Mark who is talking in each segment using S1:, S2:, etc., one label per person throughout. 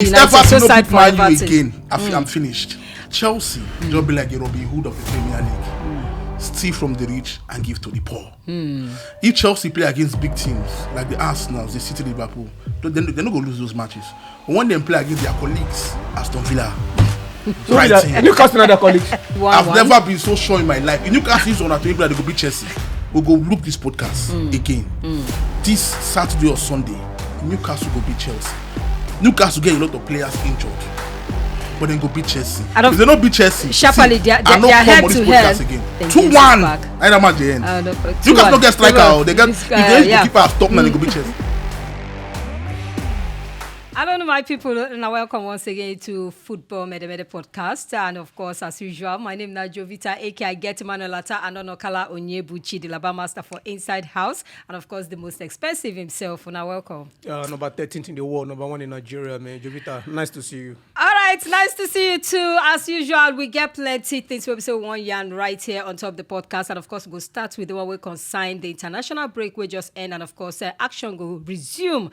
S1: If
S2: United,
S1: Everton don't
S2: for
S1: Man U
S2: Everton.
S1: again, I'm finished. Chelsea, just be like a Robin Hood of the Premier League. Steal from the rich and give to the poor. If Chelsea play against big teams like the Arsenal, the City, Liverpool, they're not going to lose those matches. But when they play against their colleagues, Aston Villa,
S3: And Newcastle and their colleagues.
S1: I've never been so sure in my life. If Newcastle is on a 20 they go beat Chelsea. We'll go look this podcast again. This Saturday or Sunday, Newcastle go beat Chelsea. Newcastle get a lot of players injured, but then go beat Chelsea. If they don't beat Chelsea,
S2: Sharply, they are head to head
S1: again. 2-1. I don't match the end. Newcastle don't get striker. They get if they keep our top, now they go beat Chelsea.
S2: Hello, my people, and welcome once again to Football Mede Podcast. And of course, as usual, my name is Jovita, aka Get Manuel Attah, and Onokala Onye Buchi Laba Master for Inside House, and of course, the most expensive himself. Now, welcome.
S3: Number 13th in the world, number 1 in Nigeria, man. Jovita, nice to see you.
S2: All right, nice to see you too. As usual, we get plenty things we say one yarn right here on top of the podcast, and of course, we'll start with the one we consign the international break we just end, and of course, action will resume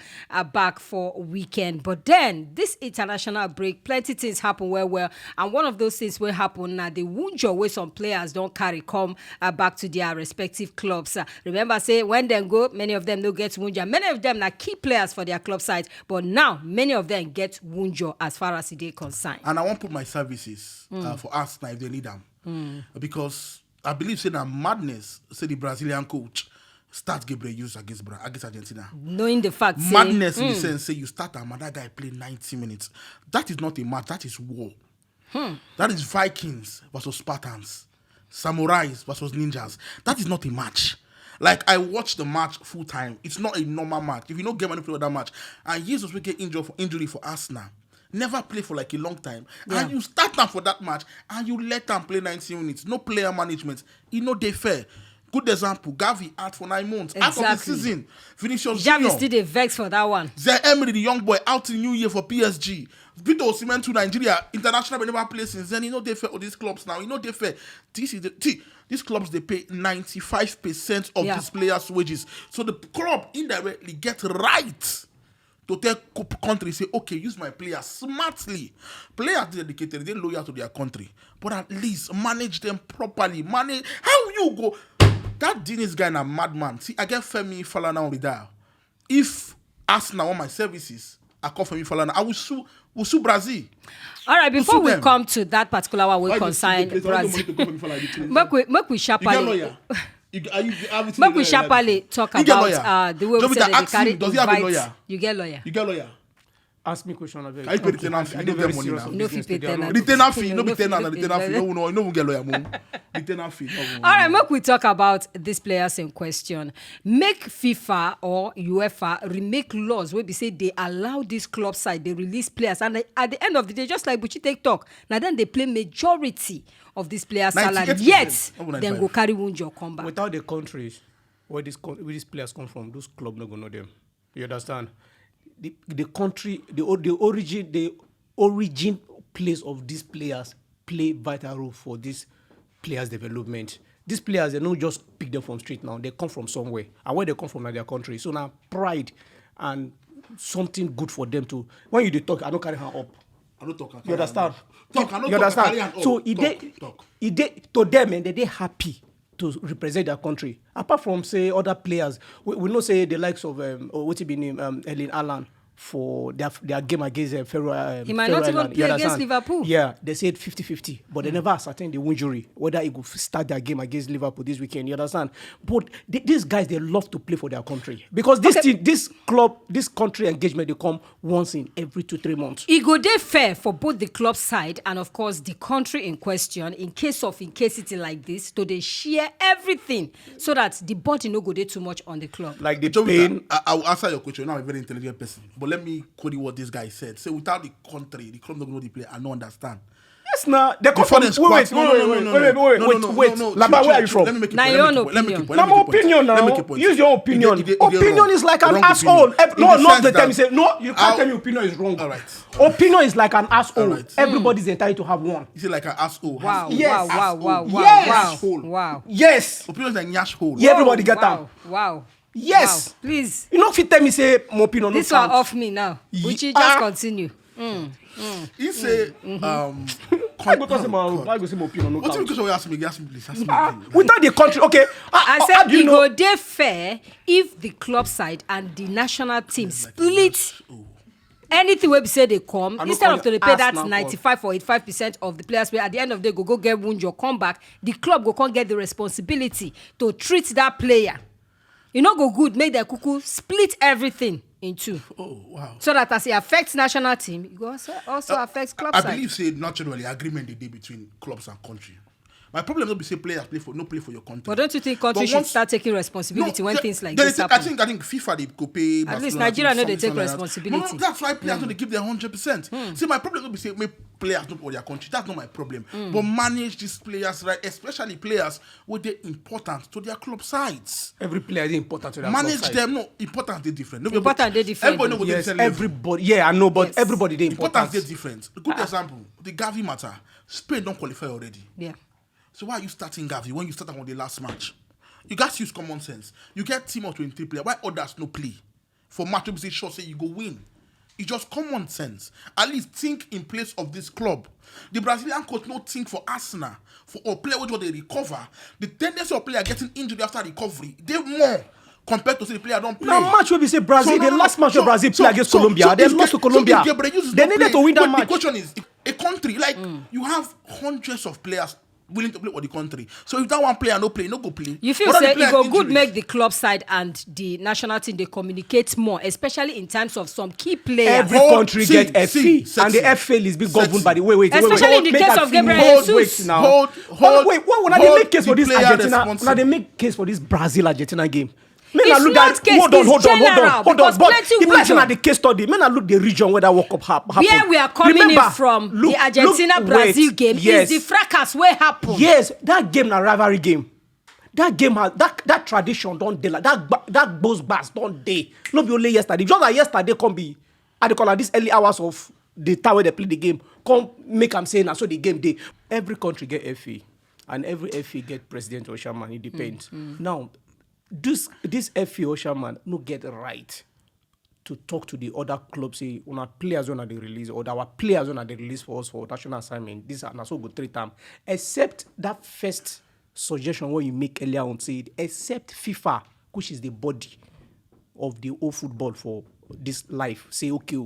S2: back for weekend. But then this international break, plenty things happen well, and one of those things will happen now. The wunjo where some players don't carry come back to their respective clubs. Remember, say when they go, many of them don't get wunjo. Many of them are key players for their club side, but now many of them get wunjo as far as they concern.
S1: And I want to put my services for Arsenal if they need them, because I believe say that madness. Say the Brazilian coach start Gabriel use against Argentina.
S2: Knowing the fact,
S1: madness in the sense, say you start another guy play 90 minutes. That is not a match. That is war. That is Vikings versus Spartans, samurais versus ninjas. That is not a match. Like I watched the match full time. It's not a normal match. If you don't get manipulated that match, and Jesus will get injury for Arsenal. Never play for like a long time, and you start them for that match, and you let them play 90 minutes. No player management. You know they fair. Good example, Gavi out for 9 months.
S2: Exactly.
S1: Out of the season. Vinicius
S2: Gavi
S1: Junior.
S2: still the vex for that one.
S1: Zaire Emery, the young boy, out in New Year for PSG. Victor Osimhen to Nigeria. International, but never play since then. You know they fair. All these clubs now. You know they fair. These clubs, they pay 95% of these players' wages. So the club indirectly get right to tell country, say, okay, use my players smartly. Players dedicated, they're loyal to their country. But at least manage them properly. How you go? That Dennis guy na madman. See, I get Femi Falana on the dial. If Arsenal want my services, I call Femi Falana. I will sue Brazil.
S2: All right, before we come to that particular one, we consign Brazil. Make we sharply. Make we sharply talk about the way we say they carry
S1: does he have a lawyer?
S2: You get lawyer.
S1: You get lawyer?
S3: Ask me question.
S1: I pay retainer fee. You don't get money now.
S2: No fee pay tenant.
S1: Retainer fee. No be tenant. Retainer fee. No, we get lawyer. Retainer fee.
S2: All right, make we talk about these players in question. Make FIFA or UEFA remake laws where we say they allow this club side, they release players, and at the end of the day, just like Buchi take talk, now then they play majority of these players' salary. Yet, then go carry wunjo come back.
S3: Without the countries where these players come from, those clubs not gonna know them. You understand? The country, the origin place of these players play vital role for this players' development. These players, they don't just pick them from street now. They come from somewhere. And where they come from, their country. So now pride and something good for them too. When you talk, I don't carry her up.
S1: I don't talk.
S3: You understand?
S1: Talk. I don't
S3: you
S1: talk.
S3: understand? So to them, and they happy to represent their country. Apart from say other players, we know say the likes of what's it been named Erling Haaland for their game against Ferro.
S2: He might not even play against Liverpool.
S3: Yeah, they said 50-50, but they never ascertained the injury whether he could start their game against Liverpool this weekend. You understand? But these guys, they love to play for their country because this country engagement, they come once in every 2-3 months.
S2: It go dey fair for both the club side and of course the country in question. In case it's like this, so they share everything so that the body no go dey too much on the club.
S3: Like the pain.
S1: I will answer your question. I'm a very intelligent person. But let me quote you what this guy said. Say without the country, the club don't know the play. I don't understand.
S3: Yes, now they come from. Wait. Laba, where are you from?
S1: Let me make it.
S2: Now your own opinion.
S3: Now my opinion now. Use your opinion. Opinion is like an asshole. No, not the time you say no. You can't tell me opinion is wrong.
S1: All right.
S3: Opinion is like an asshole. Everybody's entitled to have one.
S1: You say like an asshole.
S2: Wow.
S3: Yes.
S2: Wow.
S3: Yes.
S1: Opinion is like nyash hole.
S3: Yeah, everybody get them.
S2: Wow.
S3: Yes.
S2: Wow. Please.
S3: You know if you tell me say my opinion.
S2: This one off me now. Buchi, just continue.
S1: He say,
S3: I go say my opinion. No
S1: what's
S3: count.
S1: the question you ask me? Ask me, please. Ask me, please.
S3: Without the country, okay.
S2: I
S3: how
S2: said
S3: do you
S2: it
S3: know?
S2: go dey fair if the club side and the national team split anything wey be say they come
S3: I no
S2: instead
S3: call
S2: of to dey
S3: it
S2: pay that
S3: Arsenal
S2: 95 or 85% of the players wey at the end of the day go get wound or come back, the club go come get the responsibility to treat that player. You know go good make the kuku split everything in two.
S1: Oh, wow.
S2: So that as it affects national team, it go also affects club
S1: I
S2: side.
S1: believe say naturally agreement they did between clubs and country. My problem not be say players play for your country.
S2: But don't you think country should start taking responsibility when things like this happen?
S1: I think FIFA they go pay.
S2: At least
S1: Barcelona,
S2: Nigeria know they
S1: something
S2: take
S1: like that.
S2: responsibility.
S1: No, that's why players don't give their 100%. See, my problem not be say make players not for their country. That's not my problem. But manage these players right, especially players where they important to their club sides.
S3: Every player is important to that.
S1: Manage
S3: club side.
S1: them. No, important they different. No,
S2: Important they different.
S1: Everybody know what
S3: Yes,
S1: they tell
S3: everybody. Yeah, I know, but
S2: Yes.
S3: everybody they
S1: Importance
S3: important.
S1: they different. A good example, the Gavi matter. Spain don't qualify already.
S2: Yeah.
S1: So why are you starting Gavi when you start on the last match? You guys use common sense. You get team of 23 players. Why others no play? For match to say sure say you go win. It's just common sense. At least think in place of this club. The Brazilian coach no think for Arsenal. For a player which they recover. The tendency of player getting injured after recovery, they more compared to say the player don't play.
S3: Now match where we say Brazil, the last match where Brazil play against Colombia, they
S1: if
S3: lost to
S1: Ge-
S3: Colombia.
S1: if Gabriel Jesus
S3: They
S1: don't
S3: needed
S1: play,
S3: to win that
S1: but
S3: match.
S1: The question is, if a country like you have hundreds of players willing to play for the country. So if that one player no play, no go play.
S2: You feel
S1: What are the
S2: say it
S1: players'
S2: go good
S1: injuries?
S2: make the club side and the national team they communicate more, especially in terms of some key players.
S3: Every
S1: Hold-
S3: country
S1: see,
S3: get FA,
S1: see,
S3: and the
S1: sexy.
S3: FA is being governed
S1: Sexy.
S3: by the wait.
S2: Especially in the
S3: Make
S2: case
S3: that
S2: of
S3: finish.
S2: Gabriel
S3: Hold,
S2: Jesus.
S3: wait now.
S1: Hold-
S3: Wait, when they
S1: hold
S3: make case for
S1: the
S3: this
S1: player
S3: Argentina,
S1: responsible.
S3: now they make case for this Brazil Argentina game. Men
S2: It's
S3: look
S2: not
S3: that.
S2: case,
S3: Hold on.
S2: it's
S3: Hold
S2: general,
S3: on.
S2: because
S3: But
S2: plenty
S3: the person
S2: region.
S3: at the case study, men look the region where that World Cup happen.
S2: Where we are coming
S3: Remember,
S2: in from,
S3: look-
S2: the Argentina-Brazil
S3: wait,
S2: game
S3: yes.
S2: is the fracas where happen.
S3: Yes, that game na rivalry game. That game has that tradition don't dey like that goes back don't dey. No be only yesterday. Just like yesterday come be I dey call at these early hours of the time where they play the game. Come make am say na so the game dey. Every country get FA and every FA get president or chairman. It depends. Now, this FA or chairman no get right to talk to the other clubs, say, our players when they release, or our players when they release for us for national assignment. This are so good 3 times. Except that first suggestion what you make earlier on, said, except FIFA, which is the body of the whole football for this life, say, okay,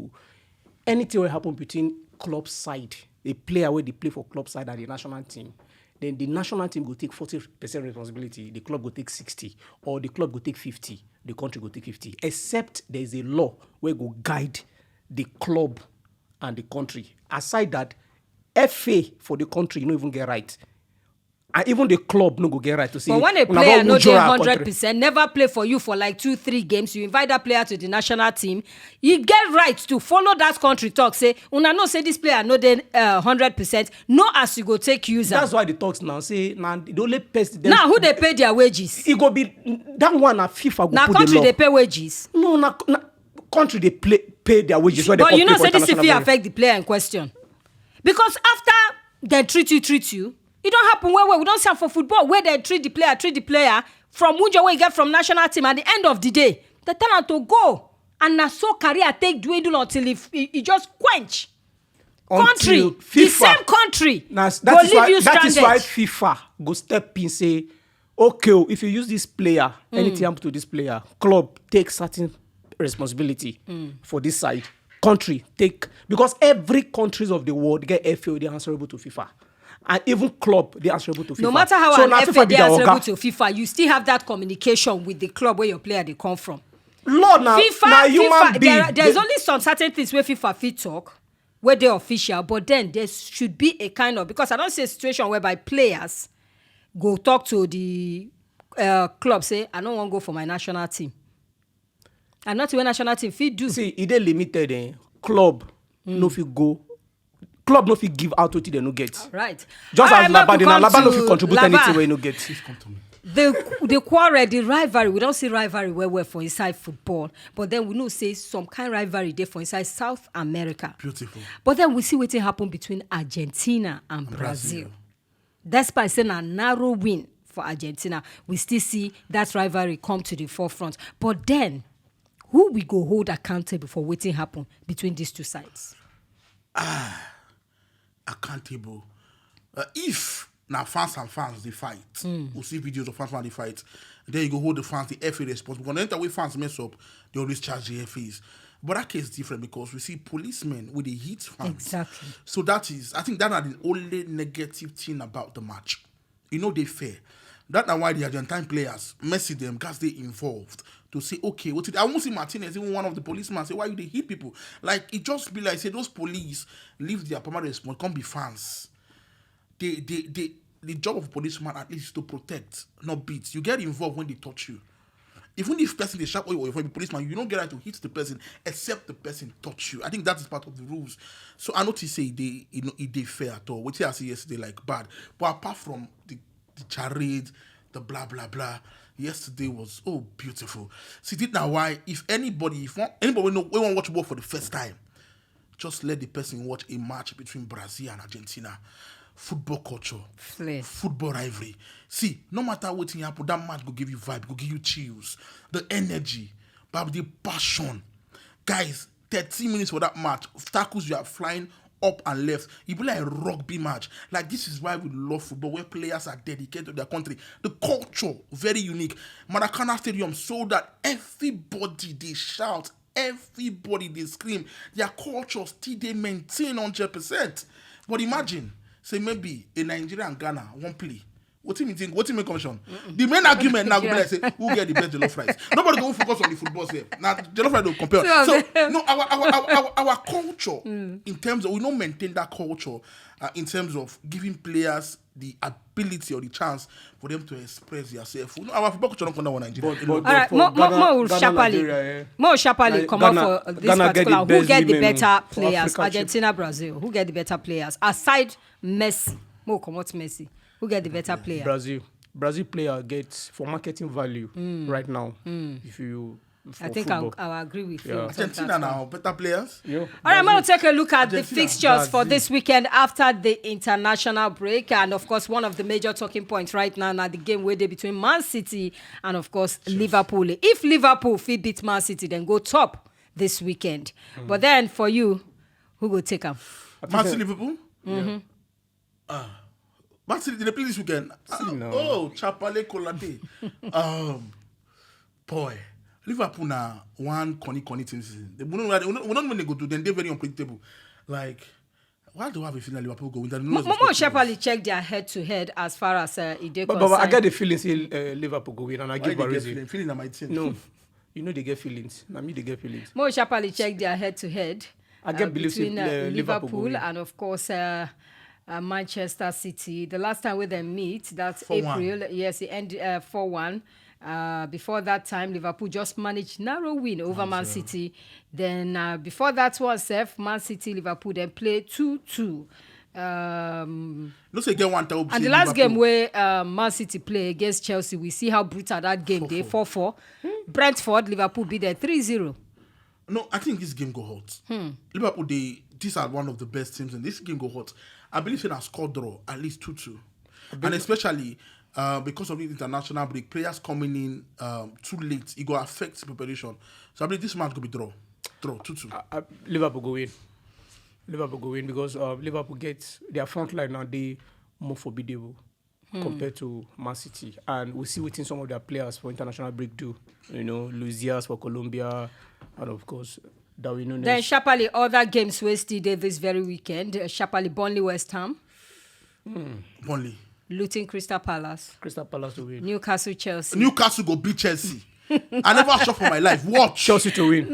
S3: anything will happen between club side, a player where they play for club side and the national team, then the national team will take 40% responsibility, the club will take 60, or the club will take 50, the country will take 50. Except there is a law where go guide the club and the country. Aside that, FA for the country, you don't even get right. And even the club no go get right to say.
S2: But when a player no dey 100%, never play for you for like 2-3 games, you invite that player to the national team, you get right to follow that country talk. Say, una no say this player no dey 100%. No as you go take user.
S3: That's why the talks now say now the only person.
S2: Now who they pay their wages?
S3: It go be that one na FIFA go
S2: Now
S3: put the
S2: country
S3: law.
S2: they pay wages.
S3: No, na country they pay their wages. Where they
S2: But you know, say
S3: compete for
S2: this if
S3: international
S2: it affect the player in question. Because after they treat you, it don't happen where we don't see am for football where they treat the player from Munjo where you get from national team at the end of the day. They tell am to go. And na so career take dwindle until it just quench. Country,
S3: Until
S2: the
S3: FIFA
S2: same country
S3: Now,
S2: go leave you
S3: that is why
S2: stranded.
S3: FIFA go step in say, okay, if you use this player, anything happen to this player, club take certain responsibility for this side. Country take, because every countries of the world get FA, they answerable to FIFA. And even club, they answerable to FIFA.
S2: No matter how
S3: So
S2: an
S3: now
S2: FA
S3: be
S2: they
S3: the
S2: answerable
S3: oga.
S2: to FIFA, you still have that communication with the club where your player they come from.
S3: Lord, now human being.
S2: There's only some certain things where FIFA fit talk, where they're official, but then there should be a kind of, because I don't see a situation whereby players go talk to the club, say, I don't want to go for my national team. And not when national team fit do.
S3: See, it is limited. Club no fit go. Club no fit give out what they no get.
S2: Right.
S3: Just
S2: All
S3: as
S2: right,
S3: Laba,
S2: make we
S3: Laba
S2: come
S3: no
S2: to
S3: fit contribute
S2: Laba.
S3: anything where you no get.
S1: Come to me.
S2: The quarrel, the rivalry, we don't see rivalry where for inside football, but then we know say some kind rivalry there for inside South America.
S1: Beautiful.
S2: But then we see what happen between Argentina and Brazil. Despite saying a narrow win for Argentina, we still see that rivalry come to the forefront. But then, who we go hold accountable for what happen between these two sides?
S1: accountable. If now fans they fight, we'll see videos of fans they fight. Then you go hold the fans, the FA responsible. Because anytime way fans mess up, they always charge the FAs. But that case is different because we see policemen with the hit fans.
S2: Exactly.
S1: So that is, I think that are the only negative thing about the match. They fair. That's why the Argentine players, Messi them, guys they involved to say, okay, what I won't see Martinez, even one of the policemen say, why you they hit people? Like it just be like say those police leave their permanent response, can't be fans. The job of a policeman at least is to protect, not beat. You get involved when they touch you. Even if person is sharp or you're a policeman, you don't get right to hit the person except the person touch you. I think that is part of the rules. So I notice say they fair at all. What I see yesterday like bad. But apart from the charade, the blah blah blah, yesterday was beautiful. See this now why if anybody want to watch football for the first time, just let the person watch a match between Brazil and Argentina. Football culture, football rivalry. See, no matter what you happen, that match will give you vibe, will give you chills, the energy, but the passion. Guys, 13 minutes for that match, tackles you are flying up and left. It be like a rugby match. Like this is why we love football, where players are dedicated to their country. The culture, very unique. Maracana Stadium, so that everybody they shout, everybody they scream. Their culture still they maintain 100%. But imagine. Say maybe a Nigerian Ghana won't play. What do you think? What do you mean commission? The main argument now will be like say who get the best jollof rice. Nobody go focus on the football here. Now jollof rice don't compare. So no, our culture in terms of we don't maintain that culture in terms of giving players the ability or the chance for them to express themselves. Our football culture don't come down in Nigeria.
S2: All right, more sharply come out for this particular. Who get the better players? Argentina, Brazil. Who get the better players aside Messi? More come out Messi. Who get the better player?
S3: Brazil player gets for marketing value right now. If you,
S2: I think I'll agree with you.
S1: Argentina now better players.
S2: All right, I'm going to take a look at the fixtures for this weekend after the international break, and of course, one of the major talking points right now the game where they between Man City and of course Liverpool. If Liverpool beat Man City, then go top this weekend. But then for you, who will take them?
S1: Man City, Liverpool. Man City, they play this weekend. Chapale Kolade. Boy, Liverpool now one corny team season. We don't when they go to then they're very unpredictable. Like, why do I have a feeling Liverpool go win that?
S2: Momo Shepard check their head-to-head as far as it
S3: but I get the feeling Liverpool go win and I give a reason.
S1: Feeling on my team.
S3: No, they get feelings. Now me they get feelings.
S2: Momo Shepard check their head-to-head.
S3: I get between
S2: Liverpool and of course Manchester City. The last time we them meet, that's 4-1. April. Yes, it ended 4-1. Before that time, Liverpool just managed narrow win over Man City. Then before that one, Man City, Liverpool then play 2-2.
S1: Let's say get one time.
S2: And the last game where Man City play against Chelsea, we see how brutal that game. They 4-4. Brentford, Liverpool beat them 3-0.
S1: No, I think this game go hot. Liverpool, these are one of the best teams, and this game go hot. I believe in a score draw, at least 2-2. And especially because of the international break, players coming in too late, it will affect preparation. So I believe this match could be draw 2-2.
S3: Liverpool go in because Liverpool gets their front line now, they more formidable compared to Man City. And we see within some of their players for international break do. Luis Diaz for Colombia, and of course, Darwin Núñez.
S2: Then Shapali, other games wasted this very weekend. Shapali, Burnley, West Ham.
S1: Burnley.
S2: Luton, Crystal Palace
S3: to win.
S2: Newcastle, Chelsea.
S1: Newcastle go beat Chelsea. I never shot for my life. Watch.
S3: Chelsea to win.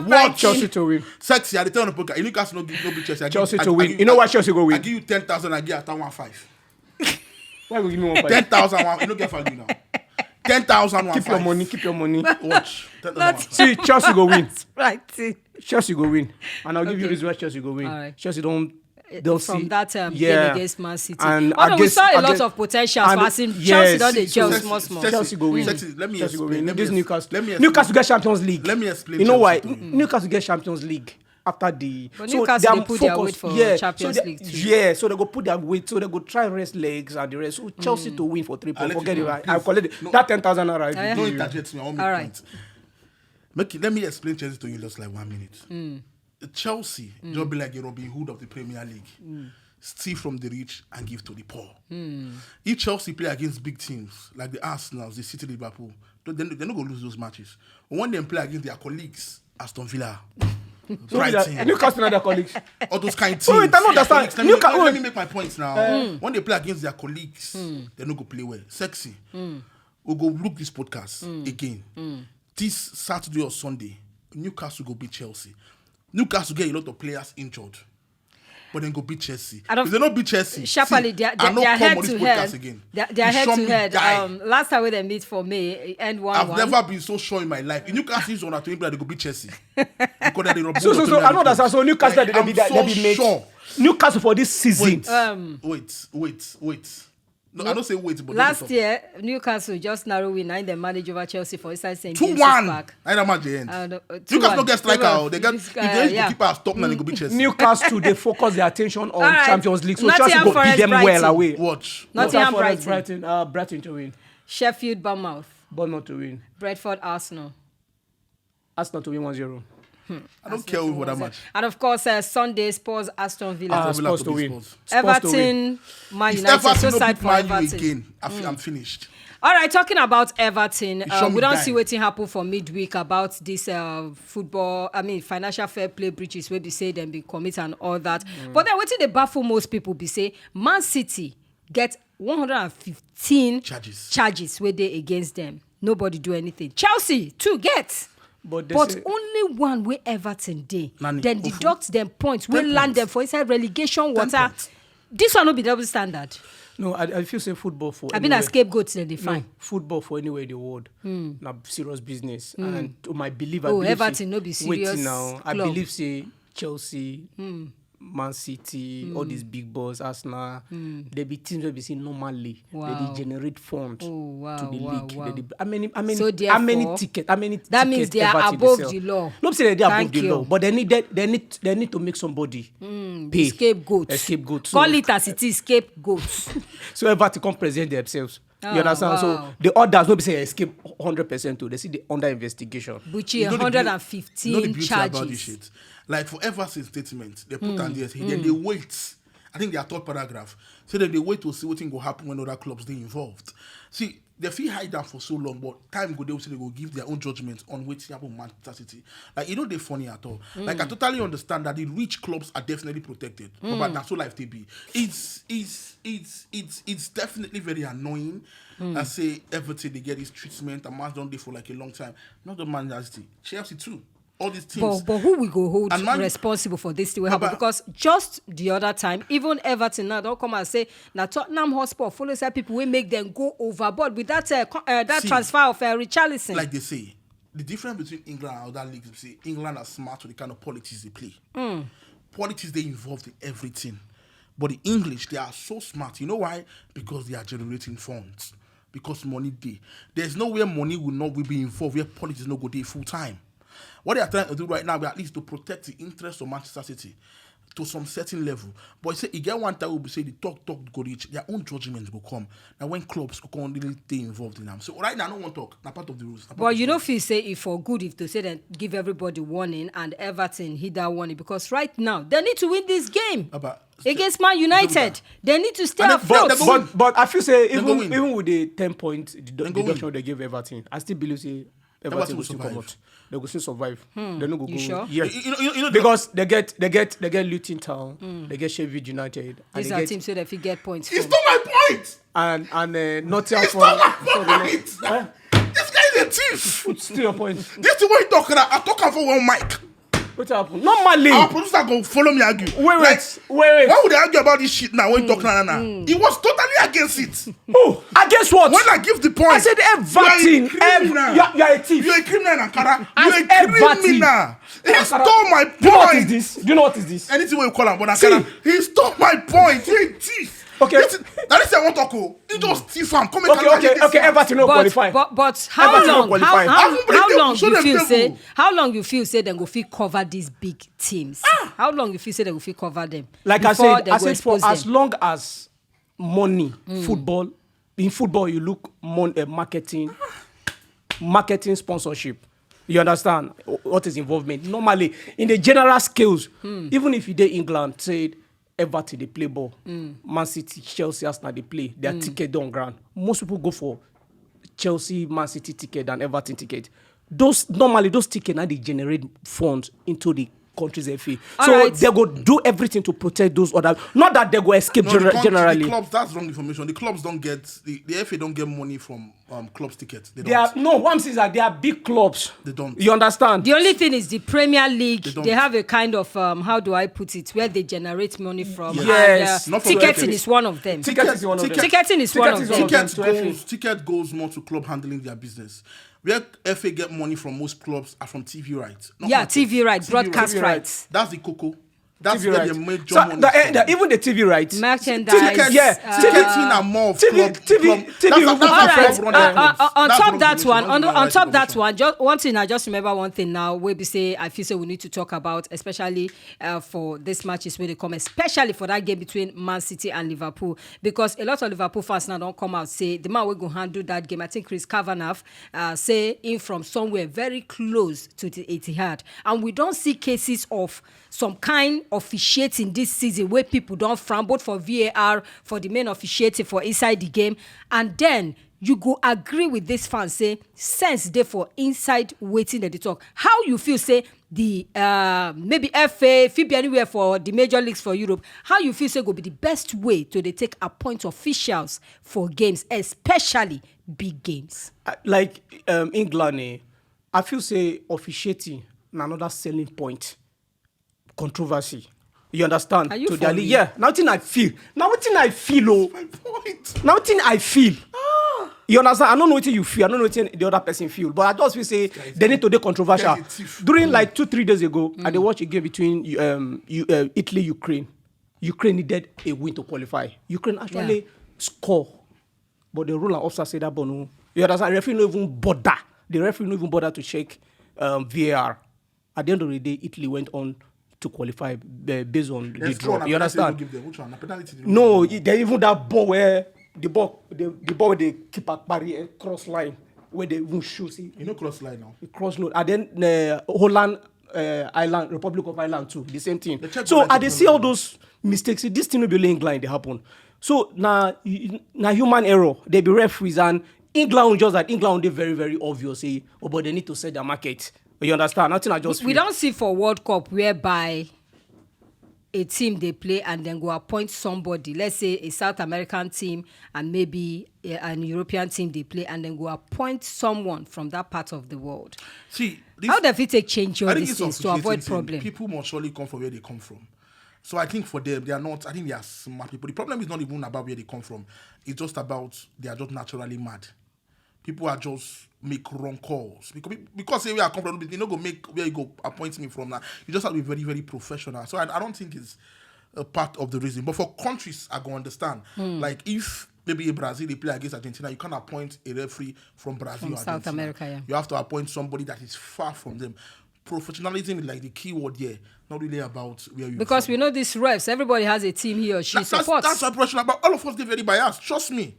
S2: Watch.
S3: Chelsea to win.
S1: Sexy, I tell you on the podcast. Newcastle no beat Chelsea.
S3: Chelsea to win. You know why Chelsea go win?
S1: I give you 10,000, I give Attah 1.5.
S3: Why will you give me 1.5?
S1: 10,000, you don't get value now. 10,000,
S3: Keep your money.
S1: Watch.
S3: See, Chelsea go win.
S2: That's right.
S3: Chelsea go win. And I'll give you the reason why Chelsea go win.
S2: Right.
S3: Chelsea don't
S2: from
S3: see
S2: that game against Man City.
S3: And
S2: we saw a lot of potential for us in Chelsea. Don't they?
S3: Chelsea go win.
S1: Let me explain.
S3: Newcastle get Champions League.
S1: Let me explain.
S3: You know why? Newcastle get Champions League after the.
S2: But Newcastle they put their weight for Champions League too.
S3: Yeah, so they go put their weight. So they go try rest legs and the rest. So Chelsea to win for 3 points. Forget it. I collect that 10,000 naira.
S1: Don't interject me. All right. Let me explain Chelsea to you in just like 1 minute. Chelsea just be like a Robin Hood of the Premier League. Steal from the rich and give to the poor. If Chelsea play against big teams like the Arsenal, the City, Liverpool, they're not going to lose those matches. But when they play against their colleagues, Aston Villa, Brighton,
S3: Newcastle and their colleagues.
S1: all those kind of teams.
S3: Wait, I don't understand.
S1: Let me make my points now. When they play against their colleagues, they're not going to play well. Sexy. We'll go look this podcast again. This Saturday or Sunday, Newcastle go beat Chelsea. Newcastle get a lot of players injured. But then go beat Chelsea. If they don't beat Chelsea,
S2: Sharply, they're head to head. They're head to head. Last time when they meet for me, end 1-1.
S1: I've never been so sure in my life. If Newcastle is on a 20 player, they go beat Chelsea. Because they
S3: so I know that's so Newcastle they be made.
S1: Sure.
S3: Newcastle for this season.
S1: Wait. No, I don't say wait, but
S2: last year Newcastle just narrow win 9 they managed over Chelsea for inside St.
S1: 2-1. I don't match the end. Newcastle don't get striker. They get if they keep us top now they go beat Chelsea.
S3: Newcastle they focus their attention on Champions League, so Chelsea go beat them well away.
S1: Watch.
S2: Nottingham
S3: Brighton to win.
S2: Sheffield Bournemouth
S3: to win.
S2: Brentford Arsenal
S3: to win 1-0.
S1: I don't care with that much.
S2: And of course, Sunday Spurs Aston Villa.
S3: Spurs to win.
S2: Everton, Man United. So sad for Everton.
S1: Again, I'm finished.
S2: All right, talking about Everton, we don't see what happen for midweek about this financial fair play breaches where they say them be commit and all that. But then what they baffle most people be say Man City get 115 charges where they against them. Nobody do anything. Chelsea too get. But only one way Everton did. Then deduct them points. We land them for inside relegation water. This one will be double standard.
S3: No, I feel say football for.
S2: I've been a scapegoat till they find.
S3: No, football for anywhere in the world. Now serious business. And to my belief,
S2: Everton no be serious.
S3: Wait now,
S2: club.
S3: I believe say Chelsea, Man City, all these big boys, Arsenal, they be teams that be seen normally. They generate funds to the league.
S2: Wow.
S3: How many tickets?
S2: That means they are above the law.
S3: Not say they are above the law, but they need to make somebody pay.
S2: A scapegoat. Call it as it is, scapegoat.
S3: So Everton can present themselves. You understand? Wow. So the others will be say escape 100% too. They see the under investigation.
S2: Buchi 115 charges.
S1: About this shit. Like for Everton's statement, they put on this, then they wait. I think their third paragraph. So then they wait to see what thing will happen when other clubs they involved. See, they feel hide down for so long, but time go they will say they will give their own judgment on what happened Manchester City. Like they're funny at all. Like I totally understand that the rich clubs are definitely protected, but that's so life they be. It's definitely very annoying. I say Everton they get this treatment and Man don't they for like a long time. Not the Manchester City, Chelsea too. All these teams.
S2: But who will go hold responsible for this thing will happen? Because just the other time, even Everton now don't come and say now Tottenham Hotspur follow some people will make them go overboard with that transfer of Richarlison.
S1: Like they say, the difference between England and other leagues, say England are smart with the kind of politics they play. Politics they involved in everything. But the English, they are so smart. You know why? Because they are generating funds. Because money day. There's nowhere money will be involved where politics no go there full time. What they are trying to do right now is at least to protect the interests of Manchester City to some certain level. But you say you get one time will be say the talk go reach their own judgments will come. Now when clubs go really stay involved in them. So right now I don't want to talk. Not part of the rules.
S2: But you know if you say if for good if to say that give everybody warning and Everton hit that warning because right now they need to win this game. Against Man United, they need to stay afloat.
S3: But I feel say even with the 10 points deduction they give Everton, I still believe say Everton will still come out. They will still survive. They no go.
S2: You sure?
S3: Yeah. You know, because they get Luton Town, they get Sheffield United.
S2: These are teams so that if you get points.
S1: It's not my point.
S3: And Nottingham.
S1: It's not my point. This guy is a thief.
S3: It's still your point.
S1: This is what you talking about. I'm talking for one mic.
S3: What happened? Normally,
S1: our producer go follow me argue.
S3: Wait.
S1: Why would they argue about this shit now when you talk now? He was totally against it.
S3: Oh, against what?
S1: When I give the point,
S3: I said Everton. You're a thief.
S1: You're a criminal, Ankara. You're a criminal. He stole my point.
S3: Do you know what is this?
S1: Anything you call him, but Ankara, he stole my point. You're a thief.
S3: Okay.
S1: That is I want to go. You just thief him. Come
S3: Okay. Everton no qualify.
S2: But how long you feel say them go fit cover these big teams? How long you feel say they go fit cover them?
S3: Like I said for as long as money, football, in football you look marketing sponsorship. You understand what is involvement? Normally, in the general scales, even if you did England, say Everton they play ball, Man City, Chelsea, Arsenal they play, their ticket don't ground. Most people go for Chelsea, Man City ticket than Everton ticket. Those tickets now they generate funds into the country's FA. So they go do everything to protect those other. Not that they go escape generally.
S1: The clubs, that's wrong information. The clubs don't get the FA don't get money from clubs tickets. They
S3: don't. What I'm saying is that they are big clubs.
S1: They don't.
S3: You understand?
S2: The only thing is the Premier League. They have a kind of how do I put it, where they generate money from.
S3: Yes.
S2: And, ticketing is one of them.
S3: Ticketing is one of them.
S1: Ticket goes more to club handling their business. Where FA get money from most clubs are from TV rights.
S2: TV rights, broadcast rights.
S1: That's the cocoa. That's
S3: TV
S1: where they make job money.
S3: Even the TV rights.
S2: Merchandise.
S1: Ticketing are more of club.
S2: On top that one, just one thing I just remember one thing now where we say I feel so we need to talk about, especially for this matches where they come, especially for that game between Man City and Liverpool, because a lot of Liverpool fans now don't come out say the man will go handle that game. I think Chris Kavanagh say in from somewhere very close to the Etihad, and we don't see cases of some kind of officiating this season where people don't frown both for VAR, for the main officiating for inside the game, and then you go agree with this fan say sense there for inside waiting at the talk. How you feel say the maybe FA, FIBA anywhere for the major leagues for Europe, how you feel say go be the best way to they take appoint officials for games, especially big games?
S3: Like England, I feel say officiating another selling point. Controversy. You understand?
S2: Are you
S3: to the yeah. Nothing I feel. Oh.
S1: My point.
S3: Nothing I feel. You understand? I don't know what you feel. I don't know what the other person feel. But I just feel say they need to do controversial. During like 2-3 days ago, I did watch a game between Italy, Ukraine. Ukraine needed a win to qualify. Ukraine actually score, but the ruler also said that Bono. You understand? The referee don't even bother to check VAR. At the end of the day, Italy went on to qualify based on the draw. You understand? No, they even that ball where the ball they keep at barrier cross line where they won't show. See,
S1: cross line now.
S3: Cross line, and then Holland, Ireland, Republic of Ireland too, the same thing. So they see all those mistakes. See, this thing will be England they happen. So now human error. They be referees and England just that England they very very obvious. Say, but they need to set their market. You understand? Nothing I just
S2: we don't see for World Cup whereby a team they play and then go appoint somebody. Let's say a South American team and maybe an European team they play and then go appoint someone from that part of the world.
S1: See,
S2: how does it take change all these things to avoid problem?
S1: People must surely come from where they come from. So I think for them, they are not. I think they are smart people. The problem is not even about where they come from. It's just about they are just naturally mad. People are just make wrong calls because say we are comfortable, you know, go make where you go appoint me from now. You just have to be very, very professional. So I don't think it's a part of the reason. But for countries, I go understand. Like if maybe in Brazil they play against Argentina, you can't appoint a referee from Brazil or
S2: South America. Yeah.
S1: You have to appoint somebody that is far from them. Professionalism is like the key word here, not really about where you.
S2: Because we know these refs, everybody has a team he or she supports.
S1: That's why professional. But all of us get very biased. Trust me,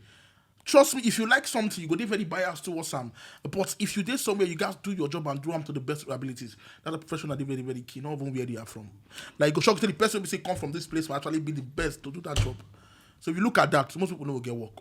S1: if you like something, you go very biased towards some. But if you did somewhere, you guys do your job and do them to the best of your abilities. That's a professional, very, very key, not even where they are from. Like, go shock to the person who say come from this place will actually be the best to do that job. So if you look at that, most people know will get work.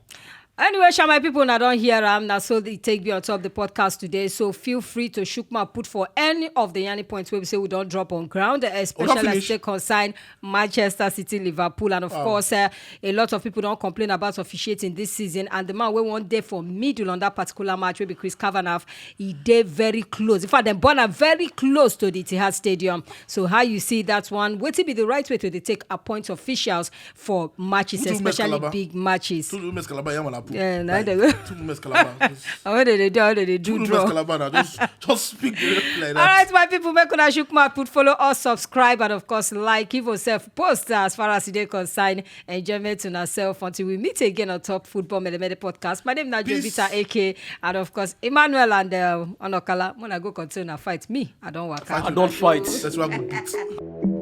S2: Anyway, my people now don't hear now, so they take me on top of the podcast today. So feel free to shoot my put for any of the Yanni points where we say we don't drop on ground, especially as they concern Manchester City, Liverpool, and of course, a lot of people don't complain about officiating this season. And the man we one day for middle on that particular match will be Chris Kavanagh. He did very close. In fact, them born are very close to the Etihad Stadium. So how you see that one? Would it be the right way to take appoint officials for matches, especially big matches? Yeah,
S1: I want they do draw. Just speak like that.
S2: All right, my people, make una shook my put follow us, subscribe, and of course like, give yourself post as far as they concern. Enjoyment to ourselves until we meet again on Top Football Mede Podcast. My name is Jovita, AK, and of course Emmanuel and Onokala. When I go continue to fight me, I don't work out.
S3: I don't fight.
S1: That's why I go beat.